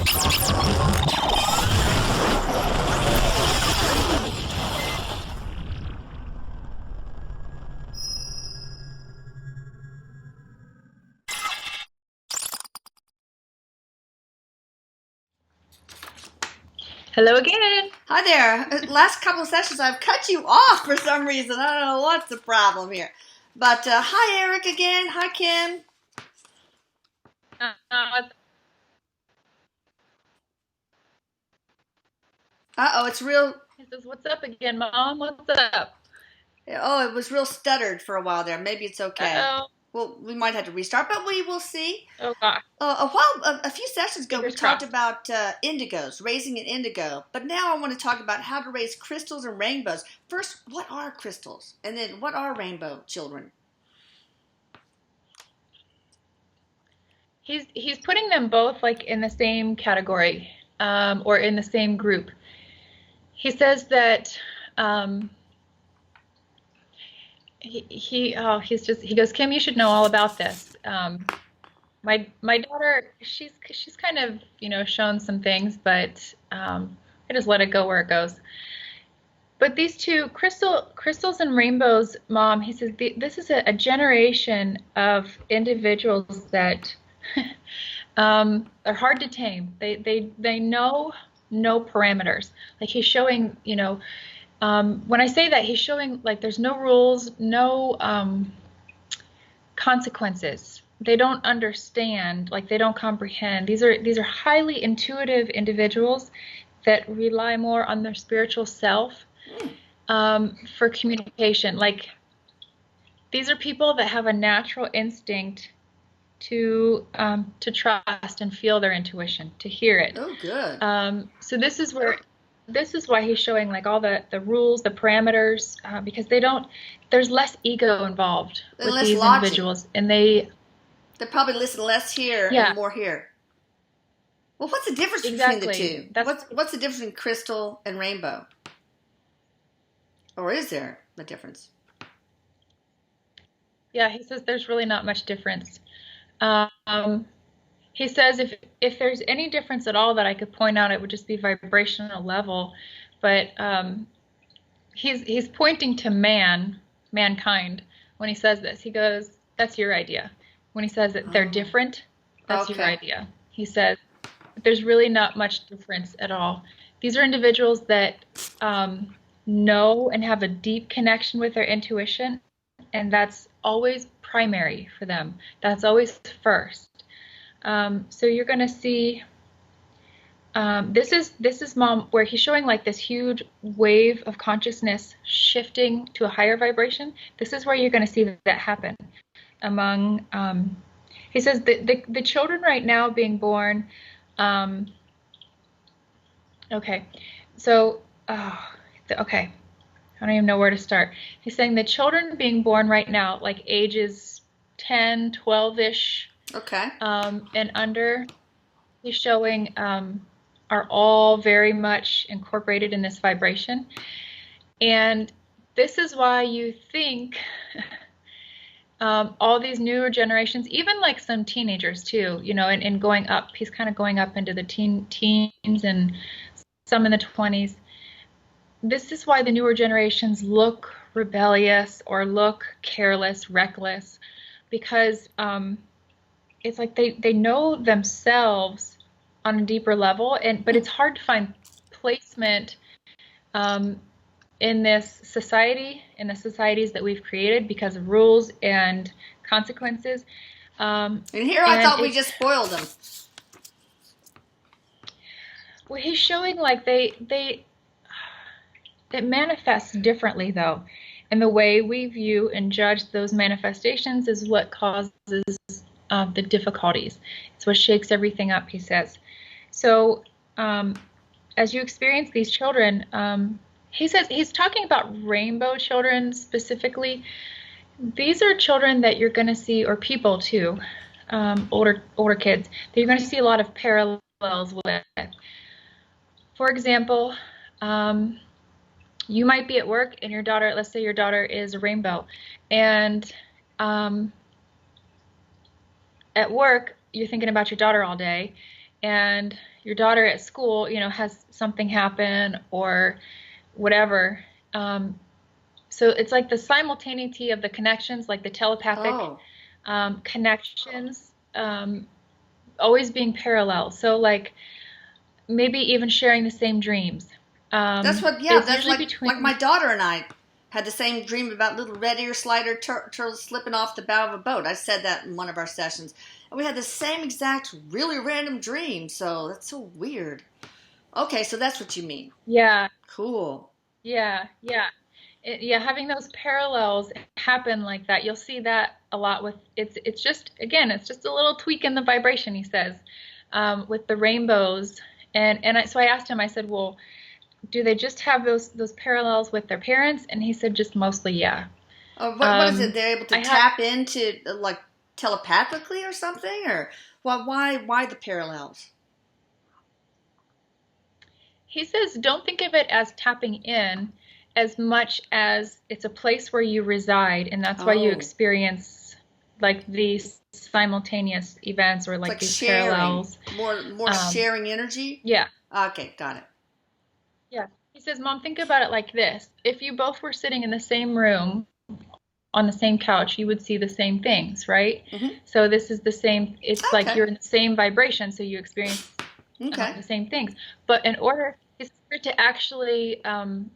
Hello again. Hi there. Last couple of sessions I've cut you off for some reason. I don't know what's the problem here. But hi Erik again. Hi Kim. Uh-oh, it's real. He says, "What's up again, Mom? What's up?" Oh, it was real stuttered for a while there. Maybe it's okay. Uh-oh. Well, we might have to restart, but we will see. Oh, gosh. A few sessions ago, we Fingers talked crossed. about indigos, raising an indigo. But now I want to talk about how to raise crystals and rainbows. First, what are crystals? And then, what are rainbow children? He's putting them both like in the same category, or in the same group. He says that he goes, "Kim, you should know all about this. My daughter, she's kind of shown some things, but I just let it go where it goes." But these two crystals and rainbows, Mom, he says this is a generation of individuals that are hard to tame. They know no parameters. Like he's showing, when I say that, he's showing like there's no rules, no consequences. They don't understand, like they don't comprehend. These are highly intuitive individuals that rely more on their spiritual self for communication. Like these are people that have a natural instinct to trust and feel their intuition, to hear it. Oh, good. So this is why he's showing like all the rules, the parameters, because there's less ego involved with these individuals, and they probably listen less here and more here. Well, what's the difference between the two? What's the difference between crystal and rainbow? Or is there a difference? Yeah, he says there's really not much difference. He says if there's any difference at all that I could point out, it would just be vibrational level. But he's pointing to mankind when he says this. He goes, "That's your idea." When he says that they're different, that's your idea. He says there's really not much difference at all. These are individuals that know and have a deep connection with their intuition, and that's always primary for them. That's always first. So you're going to see, this is Mom, where he's showing like this huge wave of consciousness shifting to a higher vibration. This is where you're going to see that happen among, he says the children right now being born, okay, so, okay, I don't even know where to start. He's saying the children being born right now, like ages 10, 12-ish, okay, and under, he's showing are all very much incorporated in this vibration. And this is why you think all these newer generations, even like some teenagers too, and going up, he's kind of going up into the teens and some in the 20s. This is why the newer generations look rebellious or look careless, reckless, because it's like they know themselves on a deeper level, but it's hard to find placement in this society, in the societies that we've created because of rules and consequences. And here I thought we just spoiled them. Well, he's showing like it manifests differently though. And the way we view and judge those manifestations is what causes the difficulties. It's what shakes everything up, he says. So as you experience these children, he says he's talking about rainbow children specifically. These are children that you're going to see, or people too, older kids, that you're going to see a lot of parallels with. For example, you might be at work and your daughter, let's say your daughter is a rainbow, and at work you're thinking about your daughter all day, and your daughter at school, has something happen or whatever. So it's like the simultaneity of the connections, like the telepathic connections, always being parallel. So like maybe even sharing the same dreams. That's like my daughter and I had the same dream about little red ear slider turtles slipping off the bow of a boat. I said that in one of our sessions. And we had the same exact really random dream. So that's so weird. Okay, so that's what you mean. Yeah. Cool. Yeah. Having those parallels happen like that. You'll see that a lot with it's just a little tweak in the vibration, he says, with the rainbows. So I asked him, I said, well, do they just have those parallels with their parents? And he said, just mostly, yeah. What is it? They're able to tap into like telepathically or something, or why the parallels? He says, don't think of it as tapping in as much as it's a place where you reside, and that's why you experience like these simultaneous events or like these sharing, parallels. More sharing energy? Yeah. Okay, got it. Yeah. He says, Mom, think about it like this. If you both were sitting in the same room on the same couch, you would see the same things, right? Mm-hmm. So this is the same. It's like you're in the same vibration, so you experience the same things. But in order to actually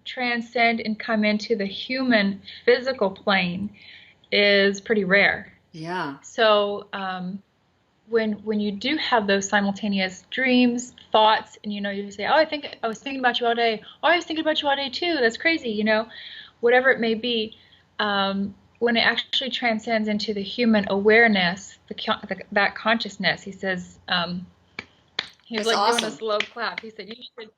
transcend and come into the human physical plane is pretty rare. Yeah. So when you do have those simultaneous dreams, thoughts, and you say, oh, I was thinking about you all day. Oh, I was thinking about you all day too. That's crazy, whatever it may be. When it actually transcends into the human awareness, that consciousness, he says, he was doing a slow clap. He said,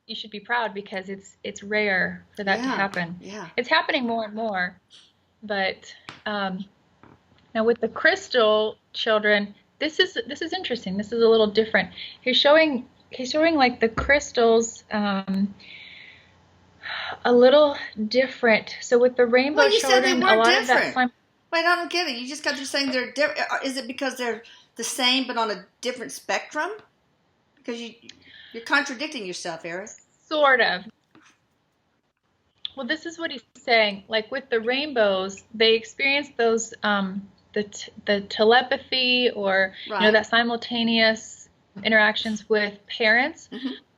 you should be proud because it's rare for that to happen. Yeah. It's happening more and more. But now with the crystal children, this is interesting. This is a little different. He's showing like the crystals a little different. So with the rainbow children, said they a lot different. Of that. Wait, I don't get it. You just got to saying they're different. Is it because they're the same but on a different spectrum? Because you're contradicting yourself, Erik. Sort of. Well, this is what he's saying. Like with the rainbows, they experience those the telepathy or that simultaneous interactions with parents,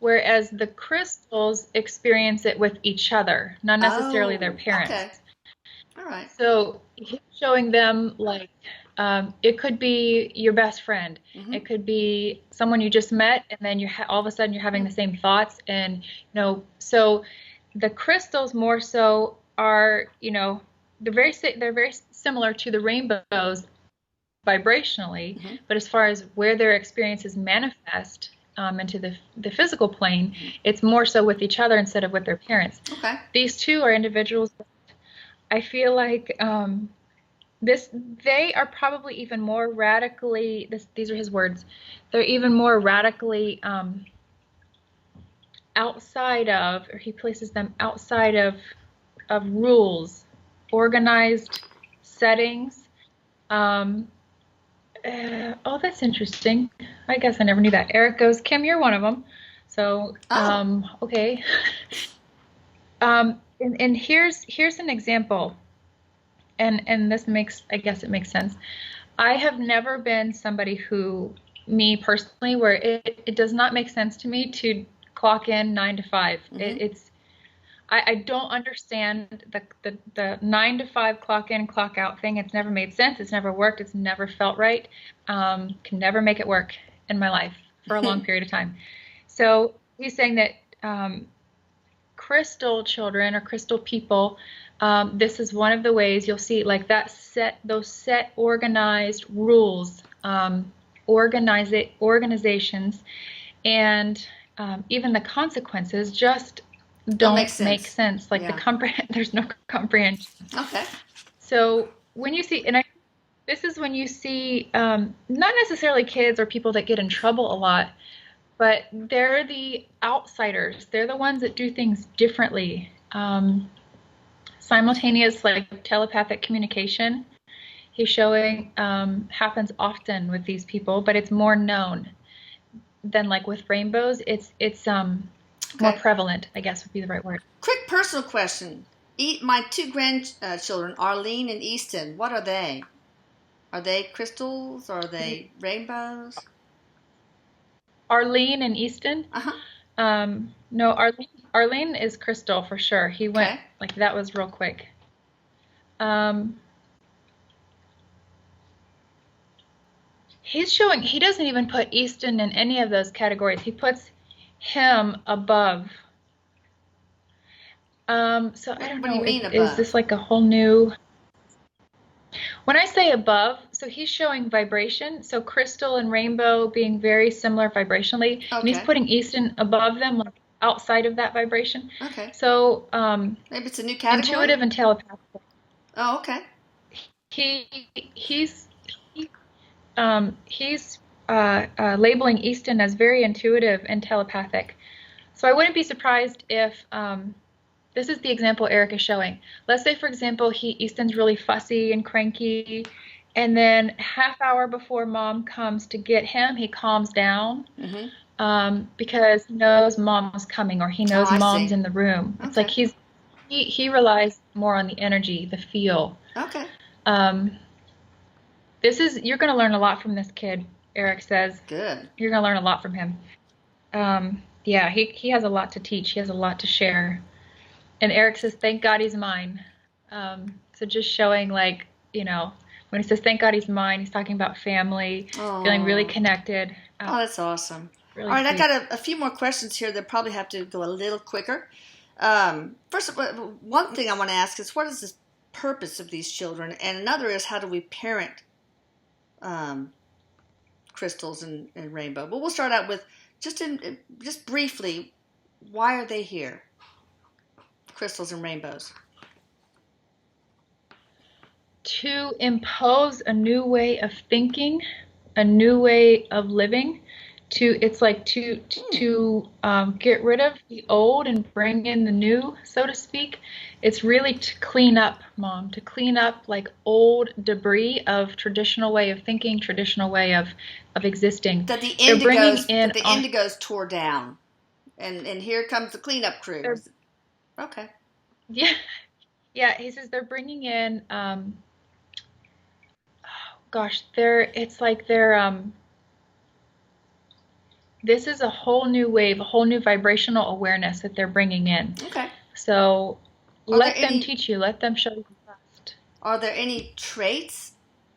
whereas the crystals experience it with each other, not necessarily their parents. Okay. All right. So he's showing them like it could be your best friend. It could be someone you just met, and then all of a sudden you're having the same thoughts, and so the crystals more so are they're very similar to the rainbows vibrationally, but as far as where their experiences manifest into the physical plane, it's more so with each other instead of with their parents. Okay. These two are individuals. I feel like they are probably even more radically. These are his words. They're even more radically outside of, or he places them outside of rules, organized settings. That's interesting. I guess I never knew that. Erik goes, Kim, you're one of them. So, okay. And here's an example. And this I guess it makes sense. I have never been somebody who, me personally, where it does not make sense to me to clock in 9 to 5. I don't understand the 9 to 5 clock in, clock out thing. It's never made sense. It's never worked. It's never felt right. Can never make it work in my life for a long period of time. So he's saying that crystal children or crystal people, this is one of the ways you'll see like those set organized rules, organizations, and even the consequences just don't make sense. Like there's no comprehension. Okay. So when you see, this is when you see not necessarily kids or people that get in trouble a lot, but they're the outsiders. They're the ones that do things differently. Simultaneous, like telepathic communication, he's showing happens often with these people, but it's more known. than like with rainbows. It's more prevalent, I guess would be the right word. Quick personal question. My two grandchildren, Arlene and Easton, what are they? Are they crystals or are they rainbows? Arlene and Easton? No, Arlene is crystal for sure. He went, like, that was real quick. He's showing, he doesn't even put Easton in any of those categories. He puts him above. So I don't know. What do you mean above? Is this like a whole new... When I say above, so he's showing vibration. So crystal and rainbow being very similar vibrationally. Okay. And he's putting Easton above them, like outside of that vibration. Okay. So maybe it's a new category. Intuitive and telepathic. Oh, okay. He's labeling Easton as very intuitive and telepathic. So I wouldn't be surprised if this is the example Erik is showing. Let's say, for example, Easton's really fussy and cranky, and then half hour before mom comes to get him, he calms down because he knows mom's coming, or he knows mom's in the room. Okay. It's like he relies more on the energy, the feel. Okay. You're going to learn a lot from this kid, Erik says. Good. You're going to learn a lot from him. Yeah, he has a lot to teach. He has a lot to share. And Erik says, thank God he's mine. So just showing, like, you know, when he says, thank God he's mine, he's talking about family, feeling really connected. Oh, that's awesome. Really all right, sweet. I got a few more questions here that probably have to go a little quicker. First of all, one thing I want to ask is, what is the purpose of these children? And another is, how do we parent crystals and rainbow? But we'll start out with, just briefly, why are they here? Crystals and rainbows. To impose a new way of thinking, a new way of living. It's like to get rid of the old and bring in the new, so to speak. It's really to clean up, Mom, to clean up like old debris of traditional way of thinking, traditional way of existing. That the Indigos tore down, and here comes the cleanup crew. Okay. Yeah. Yeah, he says they're bringing in, this is a whole new wave, a whole new vibrational awareness that they're bringing in. Okay. So let them teach you, let them show you first. Are there any traits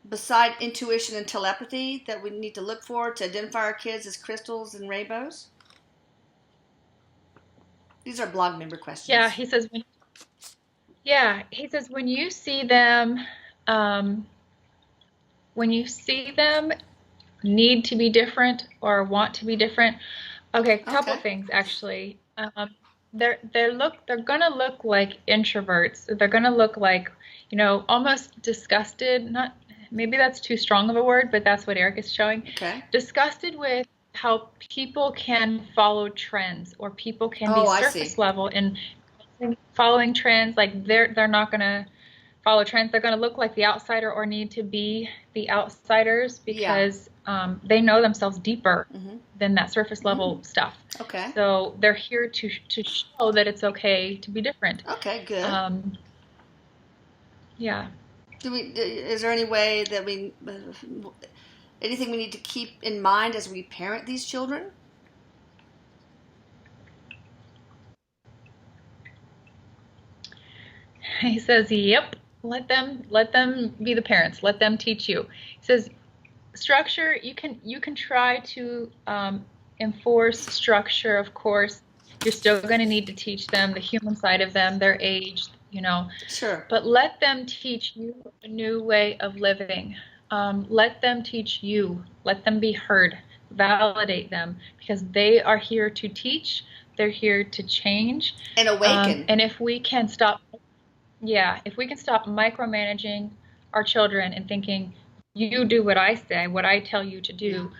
beside intuition and telepathy that we need to look for to identify our kids as crystals and rainbows? These are blog member questions. Yeah, he says when you see them, need to be different or want to be different. Okay, a couple things actually. They're gonna look like introverts. They're gonna look like, you know, almost disgusted. Maybe that's too strong of a word, but that's what Erik is showing. Okay. Disgusted with how people can follow trends, or people can be surface level in following trends. Like they're not gonna follow trends. They're gonna look like the outsider or need to be the outsiders because they know themselves deeper than that surface level stuff. Okay. So they're here to show that it's okay to be different. Okay, good. Yeah. Is there any way that anything we need to keep in mind as we parent these children? He says, yep. Let them be the parents. Let them teach you. He says, structure, you can try to enforce structure, of course. You're still going to need to teach them the human side of them, their age, you know. Sure. But let them teach you a new way of living. Let them teach you. Let them be heard. Validate them, because they are here to teach. They're here to change and awaken. And if we can stop micromanaging our children and thinking, you do what I say, what I tell you to do,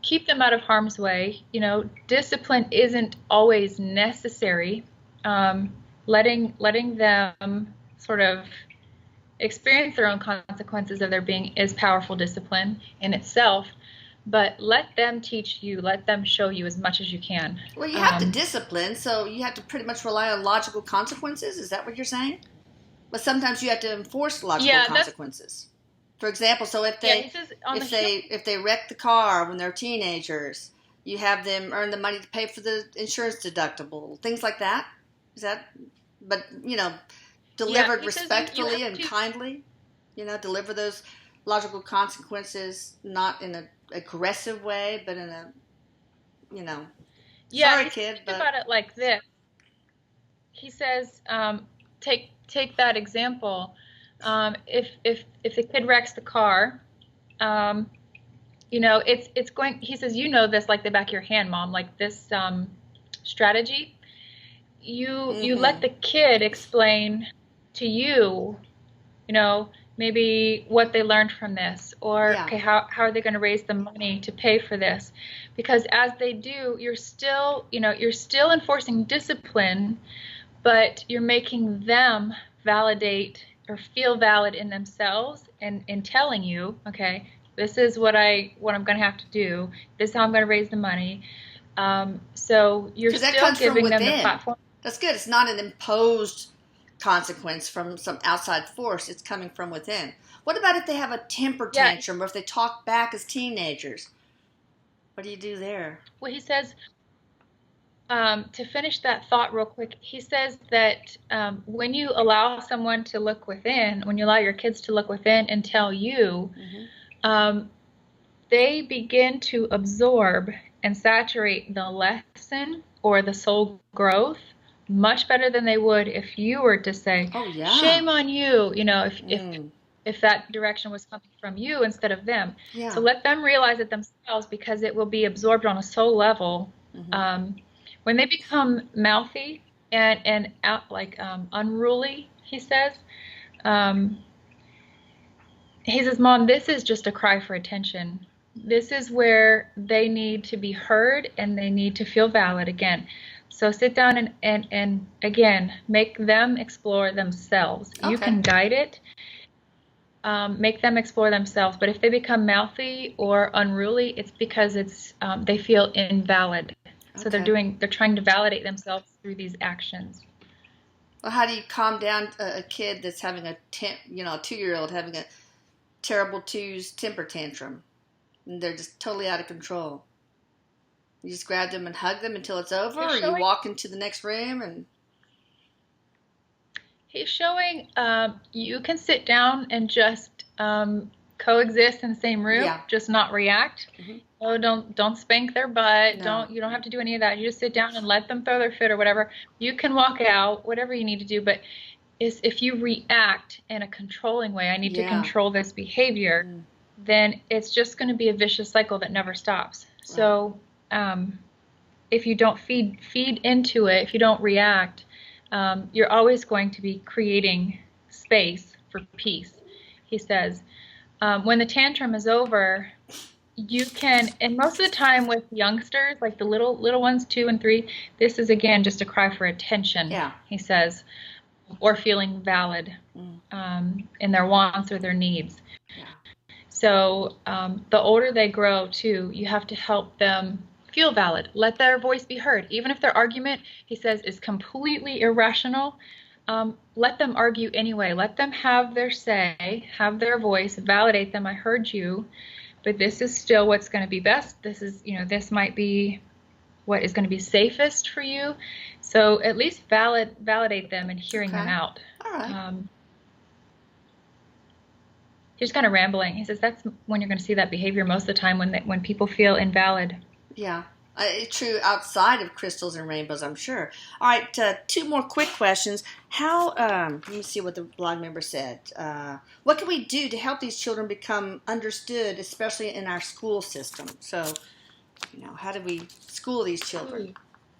keep them out of harm's way. You know, discipline isn't always necessary. Letting them sort of experience their own consequences of their being is powerful discipline in itself. but let them teach you, let them show you as much as you can. Well, you have to discipline, so you have to pretty much rely on logical consequences. Is that what you're saying? But sometimes you have to enforce logical consequences. For example, so if they wreck the car when they're teenagers, you have them earn the money to pay for the insurance deductible, things like that. Is that? But delivered respectfully and kindly. Deliver those logical consequences, not in an aggressive way, but in a, sorry, kid. But about it like this. He says, take that example. If the kid wrecks the car, it's going. He says, this like the back of your hand, Mom. Like this strategy. You let the kid explain to you, maybe what they learned from this, or okay, how are they going to raise the money to pay for this? Because as they do, you're still enforcing discipline, but you're making them validate or feel valid in themselves, and in telling you, okay, this is what I'm going to have to do. This is how I'm going to raise the money. So you're still giving them the platform. That's good. It's not an imposed consequence from some outside force. It's coming from within. What about if they have a temper tantrum, or if they talk back as teenagers? What do you do there? Well, he says, to finish that thought real quick, he says that when you allow someone to look within, when you allow your kids to look within and tell you, they begin to absorb and saturate the lesson or the soul growth much better than they would if you were to say, shame on you, if that direction was coming from you instead of them. Yeah. So let them realize it themselves, because it will be absorbed on a soul level. When they become mouthy and out unruly, he says, Mom, this is just a cry for attention. This is where they need to be heard and they need to feel valid again. So sit down and again, make them explore themselves. Okay. You can guide it. Make them explore themselves. But if they become mouthy or unruly, it's because they feel invalid. So they're trying to validate themselves through these actions. Well, how do you calm down a kid that's having a 2-year-old having a terrible temper tantrum, and they're just totally out of control? You just grab them and hug them until it's over, or you walk into the next room and... He's showing you can sit down and just coexist in the same room, just not react. Oh, don't spank their butt. No. You don't have to do any of that. You just sit down and let them throw their fit or whatever. You can walk out, whatever you need to do. But if you react in a controlling way, I need to control this behavior, then it's just going to be a vicious cycle that never stops. Right. So if you don't feed into it, if you don't react, you're always going to be creating space for peace. He says, when the tantrum is over, you can, and most of the time with youngsters, like the little ones, 2 and 3, this is again just a cry for attention. Yeah. He says, or feeling valid in their wants or their needs. Yeah. So the older they grow too, you have to help them feel valid. Let their voice be heard. Even if their argument, he says, is completely irrational, let them argue anyway. Let them have their say, have their voice, validate them. I heard you, but this is still what's going to be best. This is, this might be what is going to be safest for you. So at least validate them and hearing them out. All right. He's kind of rambling. He says that's when you're going to see that behavior most of the time, when people feel invalid. Yeah, it's true outside of crystals and rainbows, I'm sure. All right, 2 more quick questions. Let me see what the blog member said. What can we do to help these children become understood, especially in our school system? So, how do we school these children?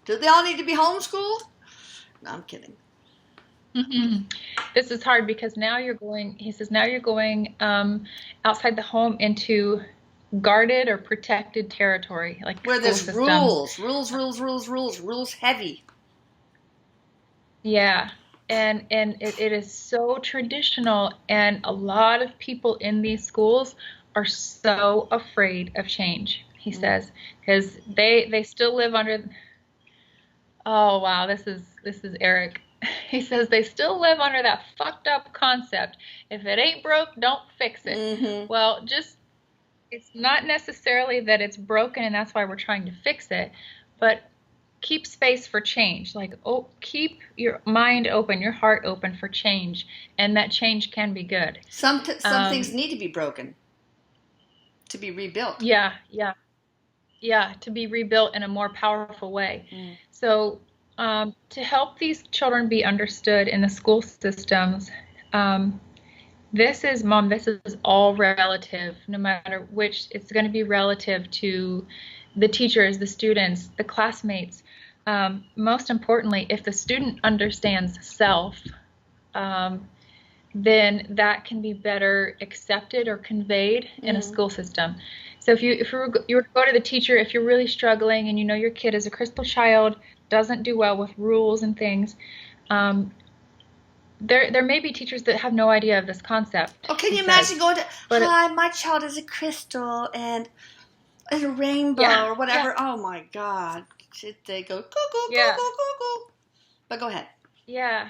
Do they all need to be homeschooled? No, I'm kidding. Mm-hmm. This is hard because now you're going outside the home into guarded or protected territory, like where there's rules heavy. Yeah, and it is so traditional, and a lot of people in these schools are so afraid of change, he says, because they still live under, oh wow, this is Erik. He says they still live under that fucked up concept. If it ain't broke, don't fix it. Mm-hmm. Well, it's not necessarily that it's broken and that's why we're trying to fix it, but keep space for change. Like, keep your mind open, your heart open for change, and that change can be good. Some things need to be broken to be rebuilt. Yeah, to be rebuilt in a more powerful way. So to help these children be understood in the school systems, this is all relative, no matter which. It's going to be relative to the teachers, the students, the classmates. Most importantly, if the student understands self, then that can be better accepted or conveyed in a school system. So if you were to go to the teacher, if you're really struggling and you know your kid is a crystal child, doesn't do well with rules and things, there may be teachers that have no idea of this concept. Oh, can you imagine going to, hi, my child is a crystal and a rainbow or whatever. Yeah. Oh my God. They go, go. But go ahead. Yeah.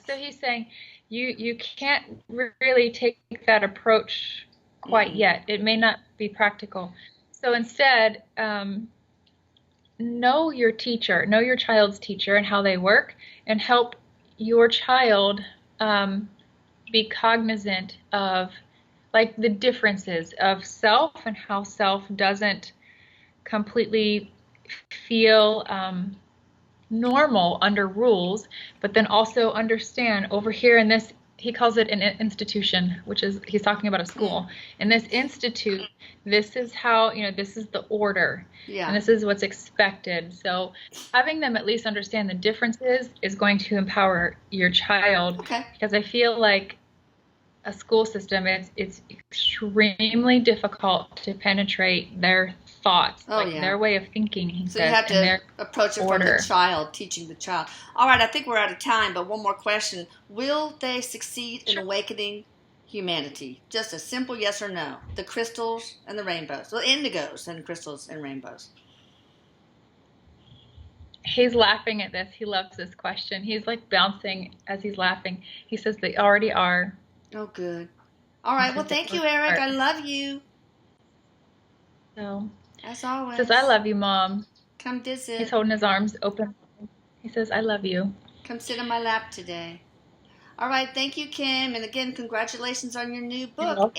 So he's saying you can't really take that approach quite yet. It may not be practical. So instead, know your teacher, know your child's teacher and how they work, and help your child be cognizant of like the differences of self and how self doesn't completely feel normal under rules, but then also understand over here in this, he calls it an institution, which is, he's talking about a school. In this institute, this is how, this is the order. Yeah. And this is what's expected. So having them at least understand the differences is going to empower your child. Okay. Because I feel like a school system, it's extremely difficult to penetrate their thoughts, their way of thinking. He says, you have to approach it from the child, teaching the child. All right, I think we're out of time, but one more question. Will they succeed in awakening humanity? Just a simple yes or no. The crystals and the rainbows. The indigos and crystals and rainbows. He's laughing at this. He loves this question. He's like bouncing as he's laughing. He says they already are. Oh, good. All right. Well, thank you, Erik. I love you. So, as always. He says, I love you, Mom. Come visit. He's holding his arms open. He says, I love you. Come sit on my lap today. All right. Thank you, Kim. And again, congratulations on your new book,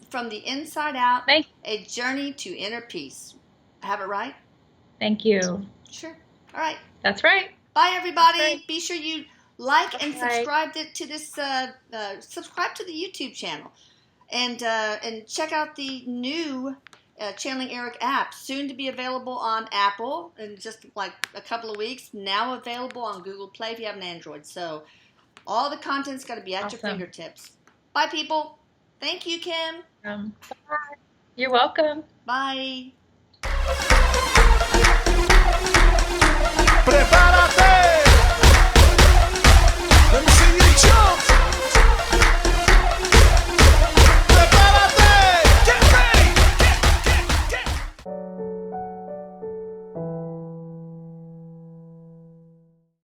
From the Inside Out, A Journey to Inner Peace. I have it right? Thank you. Sure. All right. That's right. Bye, everybody. Right. Be sure you like and subscribe to this. Subscribe to the YouTube channel, and check out the new Channeling Erik app, soon to be available on Apple in just like a couple of weeks. Now available on Google Play if you have an Android. So all the content's got to be at your fingertips. Bye, people. Thank you, Kim. Bye. You're welcome. Bye. ¡Prepárate!